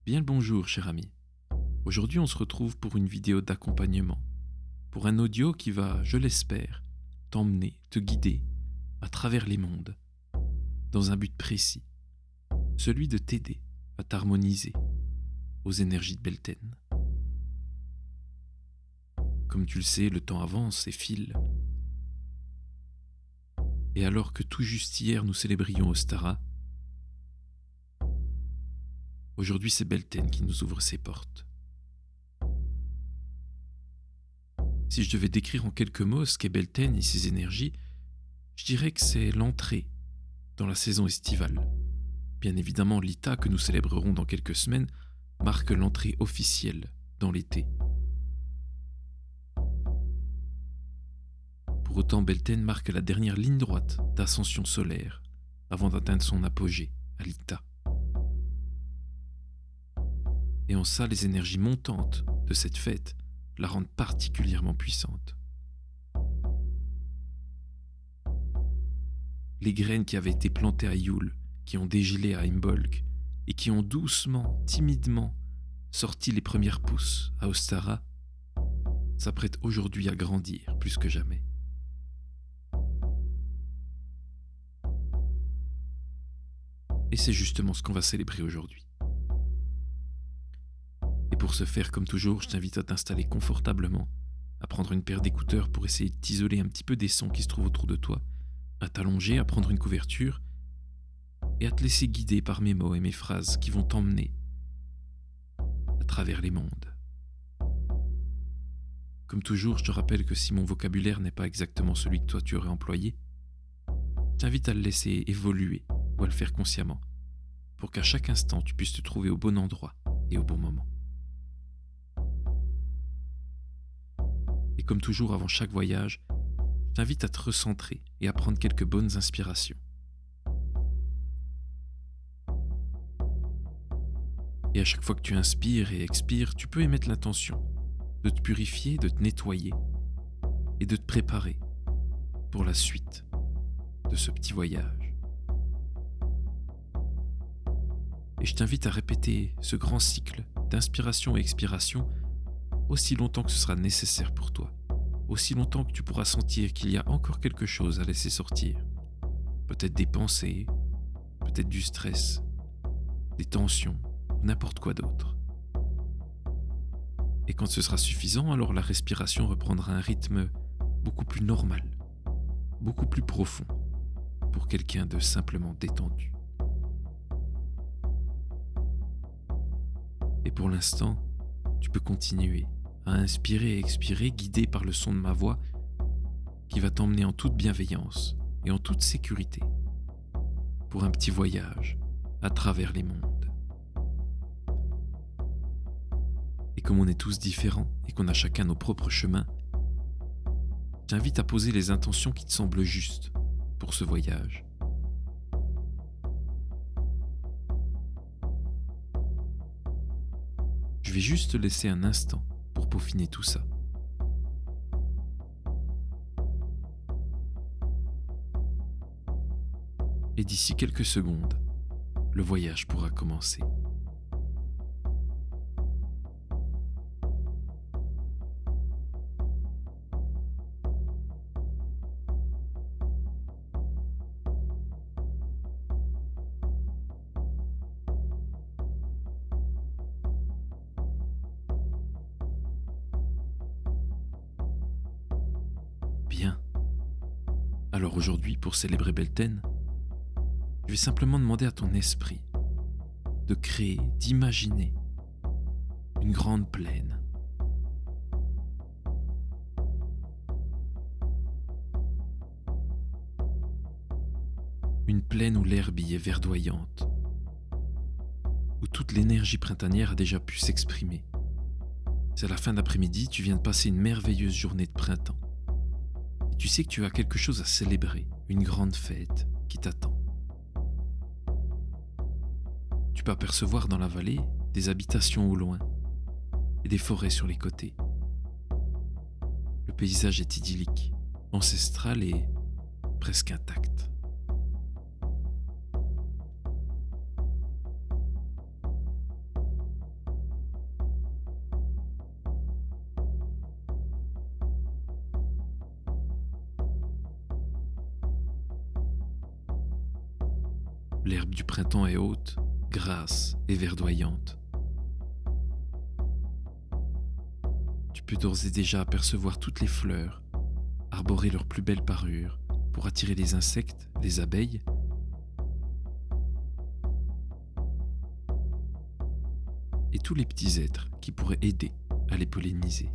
Bien le bonjour, cher ami. Aujourd'hui, on se retrouve pour une vidéo d'accompagnement, pour un audio qui va, je l'espère, t'emmener, te guider à travers les mondes, dans un but précis, celui de t'aider à t'harmoniser aux énergies de Beltane. Comme tu le sais, le temps avance et file, et alors que tout juste hier nous célébrions Ostara, aujourd'hui c'est Beltane qui nous ouvre ses portes. Si je devais décrire en quelques mots ce qu'est Beltane et ses énergies, je dirais que c'est l'entrée dans la saison estivale. Bien évidemment, l'Ita, que nous célébrerons dans quelques semaines, marque l'entrée officielle dans l'été. Pour autant, Beltane marque la dernière ligne droite d'ascension solaire avant d'atteindre son apogée à l'Ita. Et en ça, les énergies montantes de cette fête la rendent particulièrement puissante. Les graines qui avaient été plantées à Yule, qui ont dégelé à Imbolc, et qui ont doucement, timidement sorti les premières pousses à Ostara, s'apprêtent aujourd'hui à grandir plus que jamais. Et c'est justement ce qu'on va célébrer aujourd'hui. Et pour ce faire, comme toujours, je t'invite à t'installer confortablement, à prendre une paire d'écouteurs pour essayer de t'isoler un petit peu des sons qui se trouvent autour de toi, à t'allonger, à prendre une couverture, et à te laisser guider par mes mots et mes phrases qui vont t'emmener à travers les mondes. Comme toujours, je te rappelle que si mon vocabulaire n'est pas exactement celui que toi tu aurais employé, je t'invite à le laisser évoluer ou à le faire consciemment, pour qu'à chaque instant tu puisses te trouver au bon endroit et au bon moment. Et comme toujours avant chaque voyage, je t'invite à te recentrer et à prendre quelques bonnes inspirations. Et à chaque fois que tu inspires et expires, tu peux émettre l'intention de te purifier, de te nettoyer et de te préparer pour la suite de ce petit voyage. Et je t'invite à répéter ce grand cycle d'inspiration et expiration aussi longtemps que ce sera nécessaire pour toi, aussi longtemps que tu pourras sentir qu'il y a encore quelque chose à laisser sortir. Peut-être des pensées, peut-être du stress, des tensions, n'importe quoi d'autre. Et quand ce sera suffisant, alors la respiration reprendra un rythme beaucoup plus normal, beaucoup plus profond, pour quelqu'un de simplement détendu. Et pour l'instant, tu peux continuer à inspirer et expirer, guidé par le son de ma voix, qui va t'emmener en toute bienveillance et en toute sécurité pour un petit voyage à travers les mondes. Et comme on est tous différents et qu'on a chacun nos propres chemins, j'invite à poser les intentions qui te semblent justes pour ce voyage. Je vais juste te laisser un instant pour peaufiner tout ça. Et d'ici quelques secondes, le voyage pourra commencer. Bien. Alors aujourd'hui, pour célébrer Beltane, je vais simplement demander à ton esprit de créer, d'imaginer une grande plaine. Une plaine où l'herbe y est verdoyante, où toute l'énergie printanière a déjà pu s'exprimer. C'est la fin d'après-midi, tu viens de passer une merveilleuse journée de printemps. Et tu sais que tu as quelque chose à célébrer, une grande fête qui t'attend. Tu peux apercevoir dans la vallée des habitations au loin et des forêts sur les côtés. Le paysage est idyllique, ancestral et presque intact. L'herbe du printemps est haute, grasse et verdoyante. Tu peux d'ores et déjà apercevoir toutes les fleurs, arborer leurs plus belles parures pour attirer les insectes, les abeilles, et tous les petits êtres qui pourraient aider à les polliniser.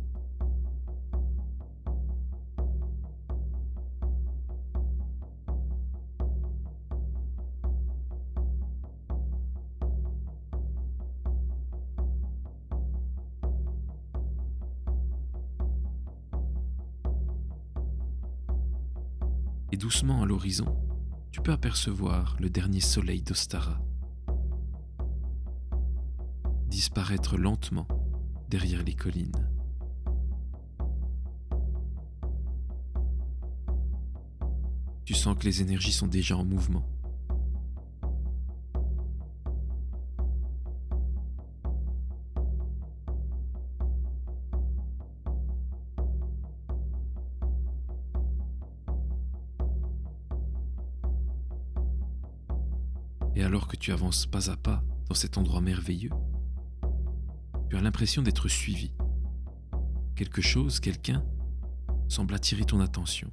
Et doucement à l'horizon, tu peux apercevoir le dernier soleil d'Ostara disparaître lentement derrière les collines. Tu sens que les énergies sont déjà en mouvement. Et alors que tu avances pas à pas dans cet endroit merveilleux, tu as l'impression d'être suivi. Quelque chose, quelqu'un, semble attirer ton attention.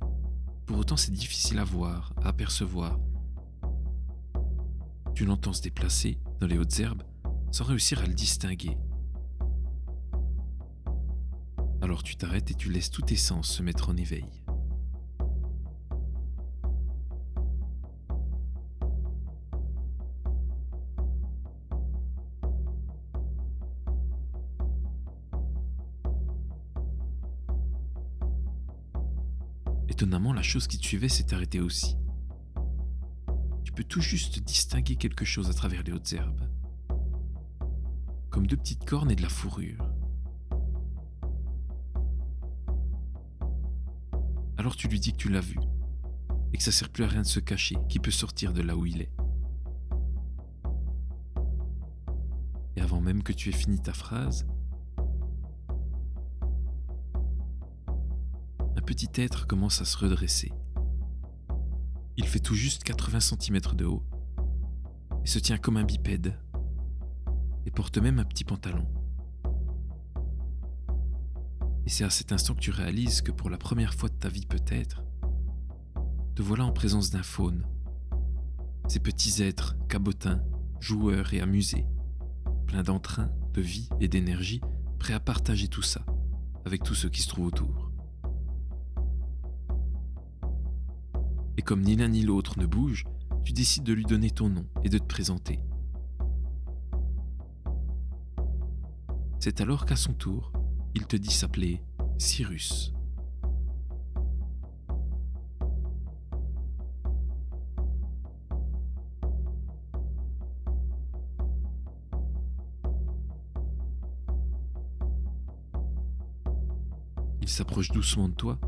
Pour autant, c'est difficile à voir, à apercevoir. Tu l'entends se déplacer dans les hautes herbes sans réussir à le distinguer. Alors tu t'arrêtes et tu laisses tous tes sens se mettre en éveil. Étonnamment, la chose qui te suivait s'est arrêtée aussi. Tu peux tout juste distinguer quelque chose à travers les hautes herbes, comme deux petites cornes et de la fourrure. Alors tu lui dis que tu l'as vu, et que ça sert plus à rien de se cacher, qu'il peut sortir de là où il est. Et avant même que tu aies fini ta phrase, un petit être commence à se redresser. Il fait tout juste 80 cm de haut, et se tient comme un bipède, et porte même un petit pantalon. Et c'est à cet instant que tu réalises que pour la première fois de ta vie peut-être, te voilà en présence d'un faune. Ces petits êtres cabotins, joueurs et amusés, pleins d'entrain, de vie et d'énergie, prêts à partager tout ça avec tous ceux qui se trouvent autour. Et comme ni l'un ni l'autre ne bouge, tu décides de lui donner ton nom et de te présenter. C'est alors qu'à son tour, il te dit s'appeler Cyrus. Il s'approche doucement de toi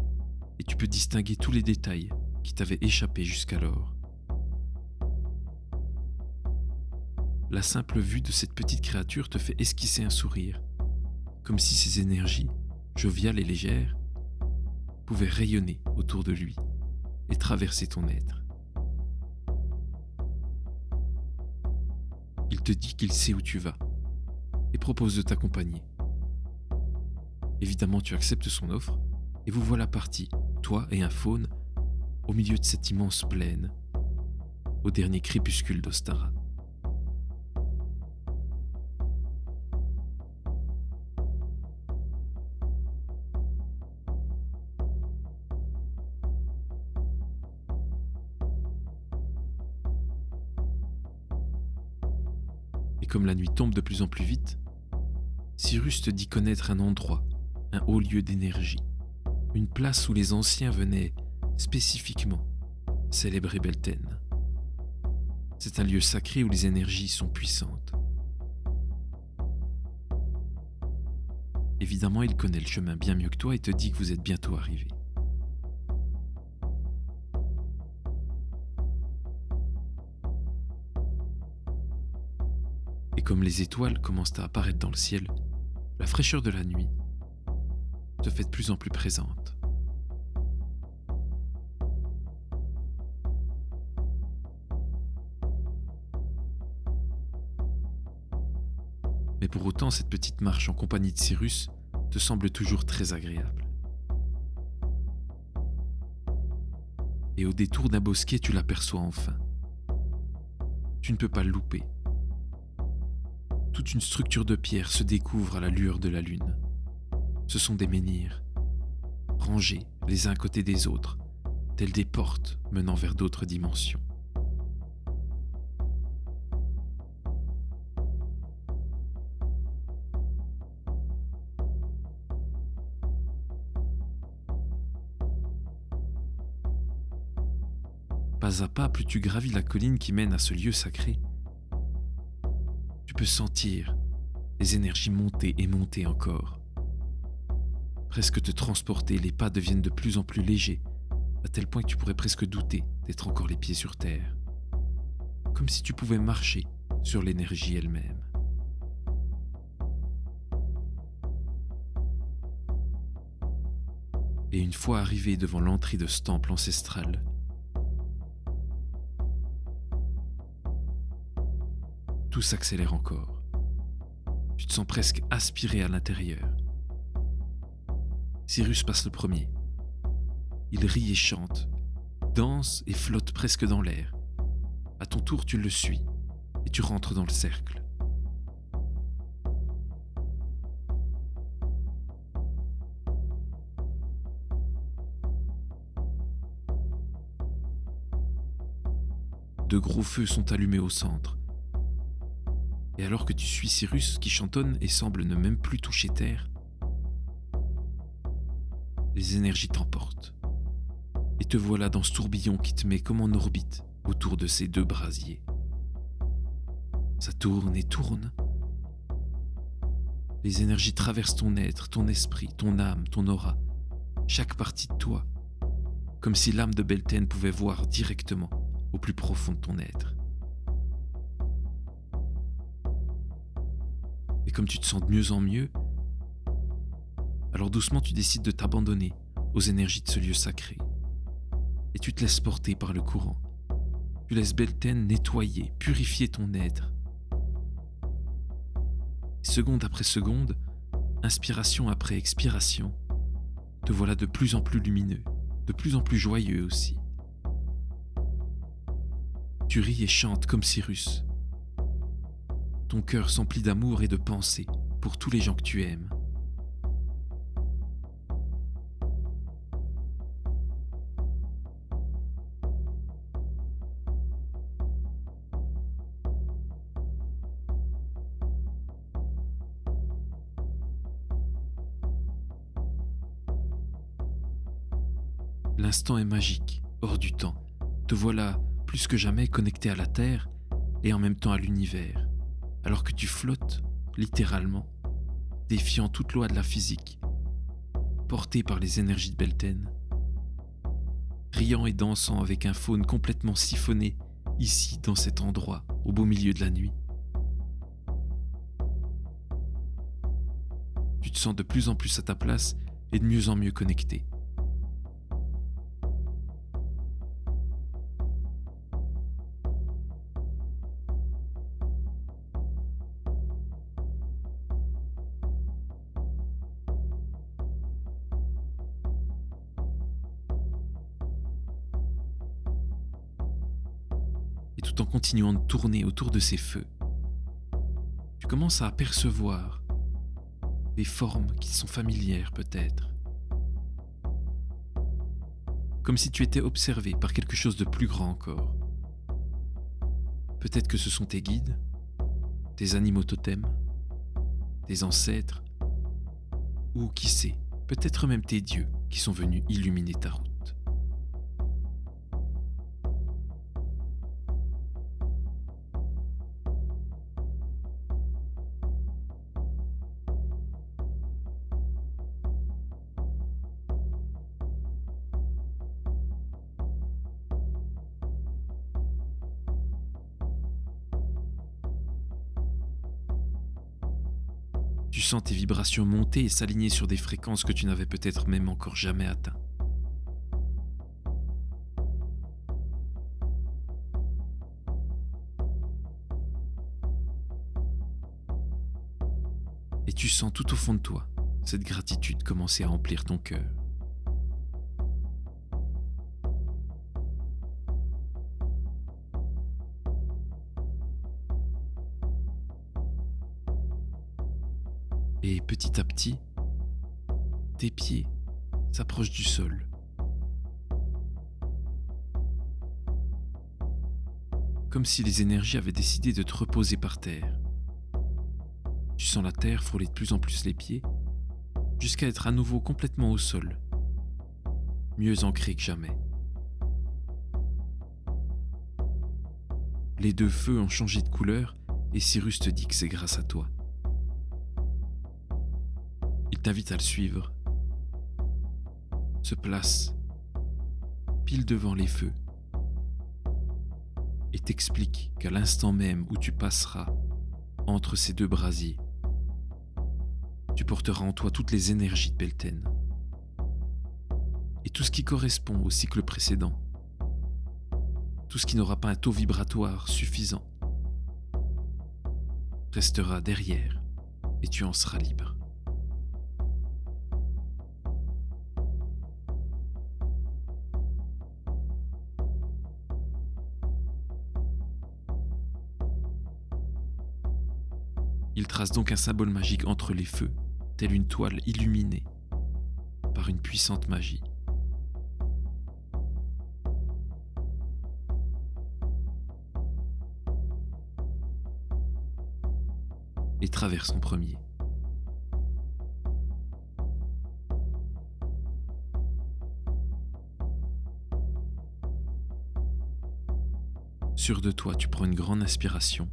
et tu peux distinguer tous les détails qui t'avaient échappé jusqu'alors. La simple vue de cette petite créature te fait esquisser un sourire, comme si ses énergies, joviales et légères, pouvaient rayonner autour de lui et traverser ton être. Il te dit qu'il sait où tu vas et propose de t'accompagner. Évidemment, tu acceptes son offre et vous voilà partis, toi et un faune, au milieu de cette immense plaine, au dernier crépuscule d'Ostara. Et comme la nuit tombe de plus en plus vite, Cyrus te dit connaître un endroit, un haut lieu d'énergie, une place où les anciens venaient spécifiquement célébrer Beltane. C'est un lieu sacré où les énergies sont puissantes. Évidemment, il connaît le chemin bien mieux que toi et te dit que vous êtes bientôt arrivé. Et comme les étoiles commencent à apparaître dans le ciel, la fraîcheur de la nuit te fait de plus en plus présente. Mais pour autant, cette petite marche en compagnie de Cyrus te semble toujours très agréable. Et au détour d'un bosquet, tu l'aperçois enfin. Tu ne peux pas le louper. Toute une structure de pierre se découvre à la lueur de la lune. Ce sont des menhirs, rangés les uns à côté des autres, tels des portes menant vers d'autres dimensions. Pas à pas, plus tu gravis la colline qui mène à ce lieu sacré, tu peux sentir les énergies monter et monter encore. Presque te transporter, les pas deviennent de plus en plus légers, à tel point que tu pourrais presque douter d'être encore les pieds sur terre. Comme si tu pouvais marcher sur l'énergie elle-même. Et une fois arrivé devant l'entrée de ce temple ancestral, tout s'accélère encore. Tu te sens presque aspiré à l'intérieur. Cyrus passe le premier. Il rit et chante, danse et flotte presque dans l'air. À ton tour, tu le suis et tu rentres dans le cercle. De gros feux sont allumés au centre. Et alors que tu suis Cyrus qui chantonne et semble ne même plus toucher terre, les énergies t'emportent. Et te voilà dans ce tourbillon qui te met comme en orbite autour de ces deux brasiers. Ça tourne et tourne. Les énergies traversent ton être, ton esprit, ton âme, ton aura, chaque partie de toi, comme si l'âme de Beltane pouvait voir directement au plus profond de ton être. Et comme tu te sens de mieux en mieux, alors doucement tu décides de t'abandonner aux énergies de ce lieu sacré. Et tu te laisses porter par le courant. Tu laisses Beltane nettoyer, purifier ton être. Seconde après seconde, inspiration après expiration, te voilà de plus en plus lumineux, de plus en plus joyeux aussi. Tu ris et chantes comme Cyrus. Ton cœur s'emplit d'amour et de pensées pour tous les gens que tu aimes. L'instant est magique, hors du temps. Te voilà plus que jamais connecté à la Terre et en même temps à l'univers, alors que tu flottes, littéralement, défiant toute loi de la physique, porté par les énergies de Beltane, riant et dansant avec un faune complètement siphonné, ici, dans cet endroit, au beau milieu de la nuit. Tu te sens de plus en plus à ta place et de mieux en mieux connecté. Et tout en continuant de tourner autour de ces feux, tu commences à apercevoir des formes qui sont familières peut-être. Comme si tu étais observé par quelque chose de plus grand encore. Peut-être que ce sont tes guides, tes animaux totems, tes ancêtres, ou qui sait, peut-être même tes dieux qui sont venus illuminer ta route. Tu sens tes vibrations monter et s'aligner sur des fréquences que tu n'avais peut-être même encore jamais atteintes. Et tu sens tout au fond de toi cette gratitude commencer à remplir ton cœur. Et petit à petit, tes pieds s'approchent du sol. Comme si les énergies avaient décidé de te reposer par terre. Tu sens la terre frôler de plus en plus les pieds, jusqu'à être à nouveau complètement au sol, mieux ancré que jamais. Les deux feux ont changé de couleur et Cyrus te dit que c'est grâce à toi. Il t'invite à le suivre, se place pile devant les feux et t'explique qu'à l'instant même où tu passeras entre ces deux brasiers, tu porteras en toi toutes les énergies de Beltane. Et tout ce qui correspond au cycle précédent, tout ce qui n'aura pas un taux vibratoire suffisant, restera derrière et tu en seras libre. Il trace donc un symbole magique entre les feux, telle une toile illuminée par une puissante magie. Et traverse en premier. Sûr de toi, tu prends une grande inspiration.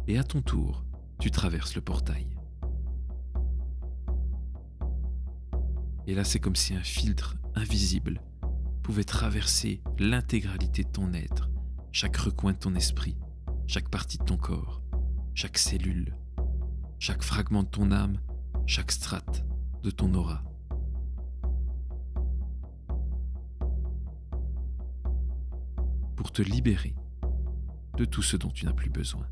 Et à ton tour, tu traverses le portail. Et là, c'est comme si un filtre invisible pouvait traverser l'intégralité de ton être, chaque recoin de ton esprit, chaque partie de ton corps, chaque cellule, chaque fragment de ton âme, chaque strate de ton aura. Pour te libérer de tout ce dont tu n'as plus besoin.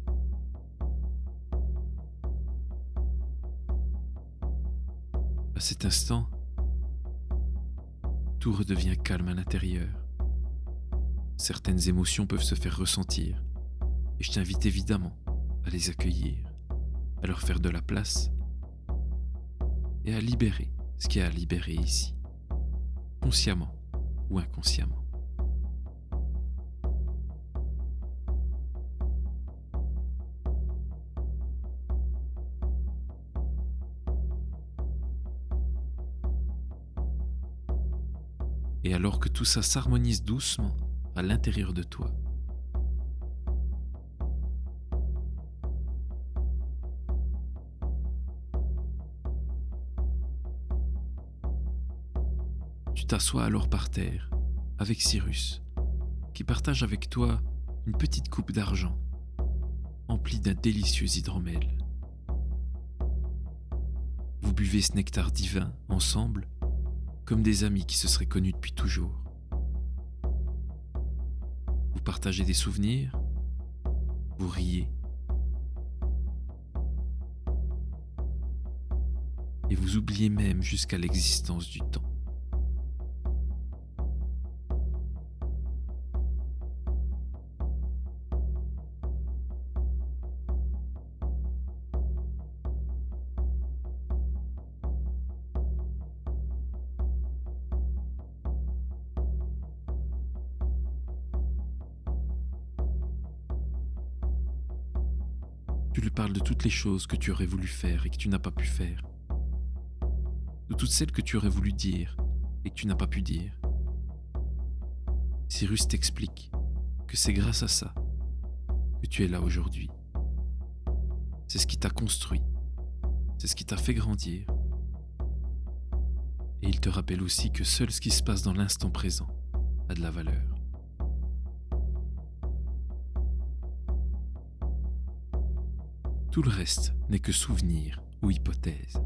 À cet instant, tout redevient calme à l'intérieur. Certaines émotions peuvent se faire ressentir, et je t'invite évidemment à les accueillir, à leur faire de la place, et à libérer ce qu'il y a à libérer ici, consciemment ou inconsciemment. Et alors que tout ça s'harmonise doucement à l'intérieur de toi, tu t'assois alors par terre avec Cyrus, qui partage avec toi une petite coupe d'argent emplie d'un délicieux hydromel. Vous buvez ce nectar divin ensemble, comme des amis qui se seraient connus depuis toujours. Vous partagez des souvenirs, vous riez, et vous oubliez même jusqu'à l'existence du temps. Tu lui parles de toutes les choses que tu aurais voulu faire et que tu n'as pas pu faire. De toutes celles que tu aurais voulu dire et que tu n'as pas pu dire. Cyrus t'explique que c'est grâce à ça que tu es là aujourd'hui. C'est ce qui t'a construit, c'est ce qui t'a fait grandir. Et il te rappelle aussi que seul ce qui se passe dans l'instant présent a de la valeur. Tout le reste n'est que souvenir ou hypothèse.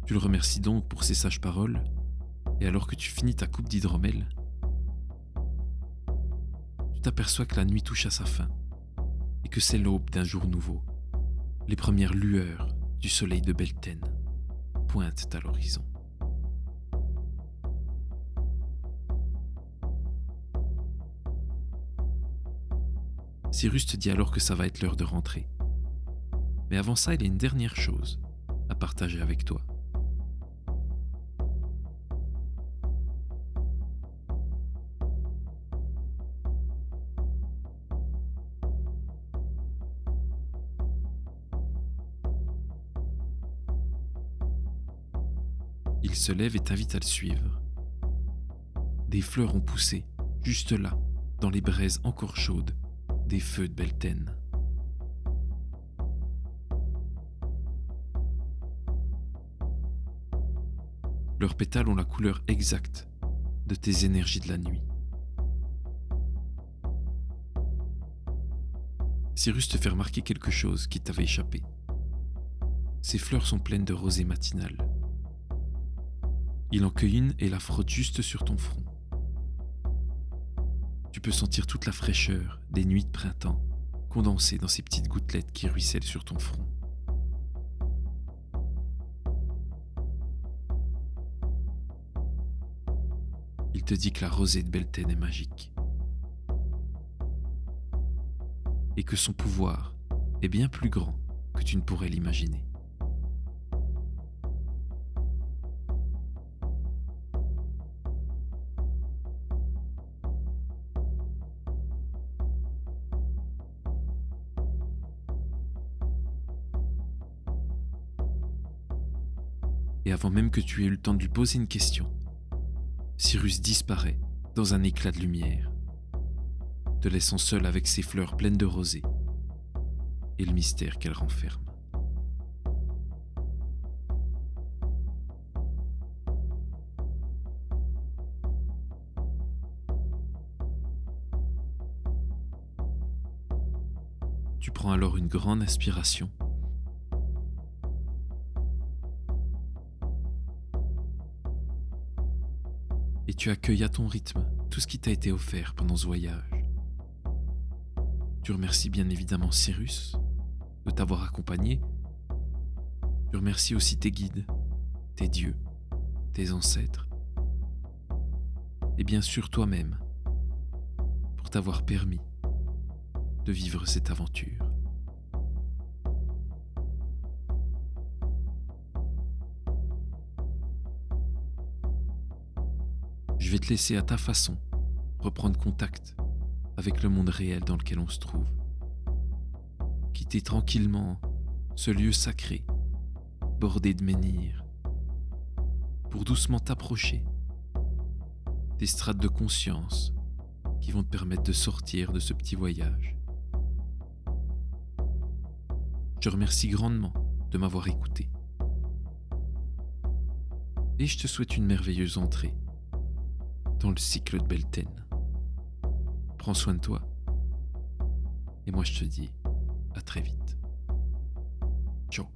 Tu le remercies donc pour ses sages paroles, et alors que tu finis ta coupe d'hydromel, tu t'aperçois que la nuit touche à sa fin, et que c'est l'aube d'un jour nouveau. Les premières lueurs du soleil de Beltane pointent à l'horizon. Cyrus te dit alors que ça va être l'heure de rentrer. Mais avant ça, il y a une dernière chose à partager avec toi. Il se lève et t'invite à le suivre. Des fleurs ont poussé, juste là, dans les braises encore chaudes des feux de Beltane. Leurs pétales ont la couleur exacte de tes énergies de la nuit. Cyrus te fait remarquer quelque chose qui t'avait échappé. Ces fleurs sont pleines de rosée matinale. Il en cueille une et la frotte juste sur ton front. Tu peux sentir toute la fraîcheur des nuits de printemps condensée dans ces petites gouttelettes qui ruissellent sur ton front. Il te dit que la rosée de Beltane est magique et que son pouvoir est bien plus grand que tu ne pourrais l'imaginer. Et avant même que tu aies eu le temps de lui poser une question, Cyrus disparaît dans un éclat de lumière, te laissant seul avec ses fleurs pleines de rosée et le mystère qu'elles renferment. Tu prends alors une grande inspiration et tu accueilles à ton rythme tout ce qui t'a été offert pendant ce voyage. Tu remercies bien évidemment Cyrus de t'avoir accompagné. Tu remercies aussi tes guides, tes dieux, tes ancêtres, et bien sûr toi-même pour t'avoir permis de vivre cette aventure. Je vais te laisser à ta façon reprendre contact avec le monde réel dans lequel on se trouve. Quitter tranquillement ce lieu sacré, bordé de menhirs, pour doucement t'approcher des strates de conscience qui vont te permettre de sortir de ce petit voyage. Je remercie grandement de m'avoir écouté. Et je te souhaite une merveilleuse entrée dans le cycle de Beltane. Prends soin de toi. Et moi je te dis à très vite. Ciao.